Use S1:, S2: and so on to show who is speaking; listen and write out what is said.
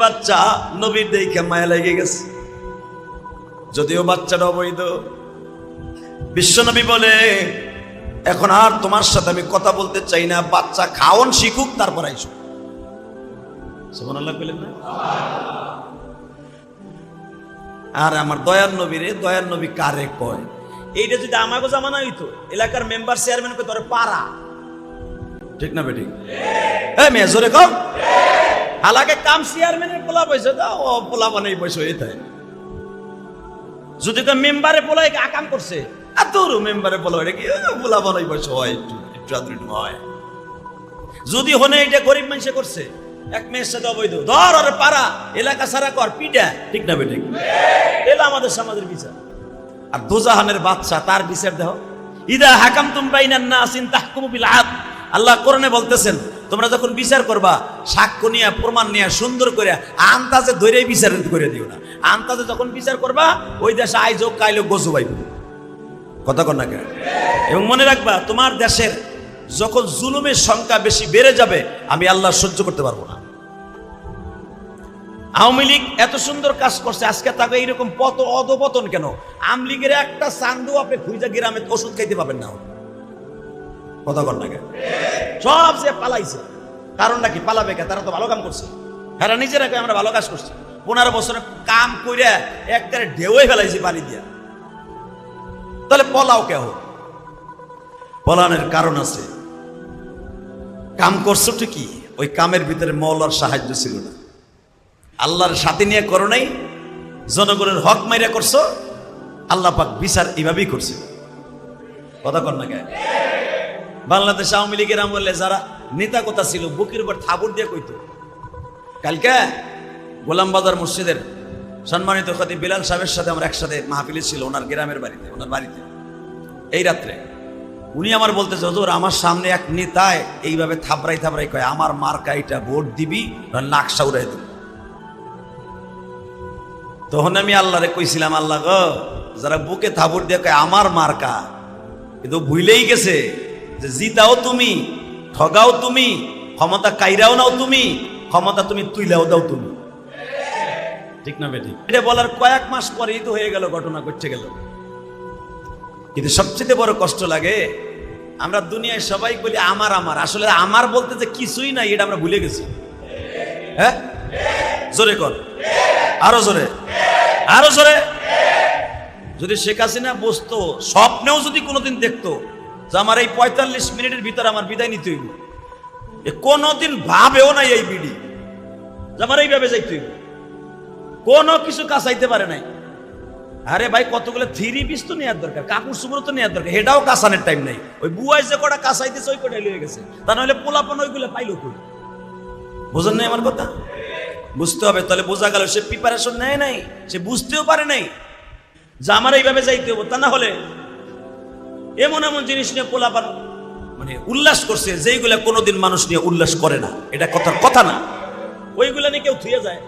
S1: বাচ্চা নবীর দেখে মায়া লেগে গেছে, যদিও বাচ্চাটা অবৈধ। বিশ্বনবী বলে, এখন আর তোমার সাথে আমি কথা বলতে চাই না, বাচ্চা খাওন শিখুক, তারপর আইসো। সুবহানাল্লাহ বলেন না? আর আমার দয়ার নবীরে, দয়ার নবী কারে কয়? এইটা যদি আমাকে জামানা হইতো, এলাকার মেম্বার চেয়ারম্যান কে ধরে পাড়া, ঠিক না বেটি? এই মেয়ে জোরে কও। হালাকে কাম চেয়ারম্যানের পোলা পয়সা দাও, ও পোলা বানাই পয়সা হয়ে থাকে। যদি তো মেম্বারে পোলাই আকাম করছে, আর তোর মেম্বারে পোলা এটা কি পোলা বানাই পয়সা হয়, একটু একটু হয়। যদি হনে এটা গরিব মানুষে করছে, এক মেয়ের সাথে অবৈধ, ধর ওরে পাড়া, এলাকা সারা কর, পিটা, ঠিক না বেটি? এলা আমাদের সমাজের বিচার। আর দোজাহানের বাচ্চা, তার বিচার দেখো, ইদা হাকামতুম বাইনান নাসিন তাহকুমু বিল আদল। আল্লাহ কোরআনে বলতেছেন, তোমরা যখন বিচার করবা, সাক্ষ্য নিয়ে, প্রমাণ নিয়ে, সুন্দর করে আন্তাজে ধরেই বিচার করে দিও না। আন্তাজে যখন বিচার করবা, ওই দেশে আইজ হোক কাইল গজু পাইব, কথা কর না কেন? এবং মনে রাখবা, তোমার দেশের যখন জুলুমের সংখ্যা বেশি বেড়ে যাবে, আমি আল্লাহ সহ্য করতে পারবো না। আওয়ামী লীগ এত সুন্দর কাজ করছে, আজকে তাকে এইরকম অধপতন কেন? আওয়ামী লীগের একটা চান্দু আপনি খুঁজা গ্রামে ওষুধ খাইতে পাবেন না, কথা কর না কেন? সব সে পালাইছে, কারণটা কি? পালাবে কে? তারা তো ভালো কাম করছে, হ্যাঁ নিজেরা আমরা ভালো কাজ করছি। 15 বছরে কাম কইরা একবারে ঢেউই ফেলাইছি পানি দিয়া, তাহলে পলাও কে? পলানের কারণ আছে। কাম করছো ঠিকই, ওই কামের ভিতরে মওলার সাহায্য ছিল না, আল্লাহর সাথে নিয়ে করো নাই, জনগণের হক মাইরা করছো। আল্লাহ পাক বিচার এইভাবেই করছে, কথা কর না কেন? বাংলাদেশ আওয়ামী লীগের আমলে যারা নেতা কথা ছিল, বুকের উপর থাবুর দিয়ে কইতো। কালকে গোলাম বাজার মসজিদের সম্মানিত খতিব বিলাল সাহেবের সাথে আমার একসাথে মাহফিলে ছিল, ওনার গ্রামের বাড়িতে, ওনার বাড়িতে। এই রাত্রে উনি আমার বলতেছে, হুজুর আমার সামনে এক নেতায় এইভাবে থাবড়াই থাবড়াই কয়, আমার মার্কা এটা, ভোট দিবি নাকশা উড়াই দেব। তখন আমি আল্লাহরে কইছিলাম, আল্লাহ গো, যারা বুকে থাবড় দিয়ে কয় আমার মার্কা, কিন্তু ভুলেই গেছে যে জিতাও তুমি, ঠগাও তুমি, ক্ষমতা কাইরাও নাও তুমি, ক্ষমতা তুমি তুইলাও দাও তুমি, ঠিক না বেটি? এটা বলার কয়েক মাস পরেই তো হয়ে গেল, ঘটনা ঘটে গেল। কিন্তু সবচেয়ে বড় কষ্ট লাগে, আমরা দুনিয়ায় সবাই বলি আমার আমার, আসলে আমার বলতে যে কিছুই নাই, এটা আমরা ভুলে গেছি। হ্যাঁ, জোরে কর, আরো জোরে, আরো জোরে। যদি শেখ হাসিনা বসতো, স্বপ্নেও যদি কোনোদিন দেখতো যে আমার এই 45 মিনিটের ভিতরে আমার বিদায় নিতে হইব, কোনোদিন ভাবেও নাই এই বিডি যে আমার এইভাবে যাইতে হইব, কোনো কিছু কাছাইতে পারে নাই। আরে ভাই, কতগুলো 3 পিস তো নেওয়ার দরকার, কাপড় চুপড় তো নেওয়ার দরকার, এটাও কাছানোর টাইম নাই। ওই বুয়াই যে কটা কাছাইতেছে, ওই কটাই লয়ে গেছে, তা নাহলে পোলাপন ওইগুলো পাইলো কই? বোঝেন নাই আমার কথা? বুঝতে হবে। তাহলে বোঝা গেল সে প্রিপারেশন নেয় নাই, সে বুঝতেও পারে নাই যে আমার এইভাবে যাইতে হবো। তা না হলে এমন এমন জিনিস নিয়ে পোলাপান মানে উল্লাস করছে, যেইগুলা কোনোদিন মানুষ নিয়ে উল্লাস করে না, এটা কথার কথা না। ওইগুলা নিয়ে কেউ থুয়ে যায়।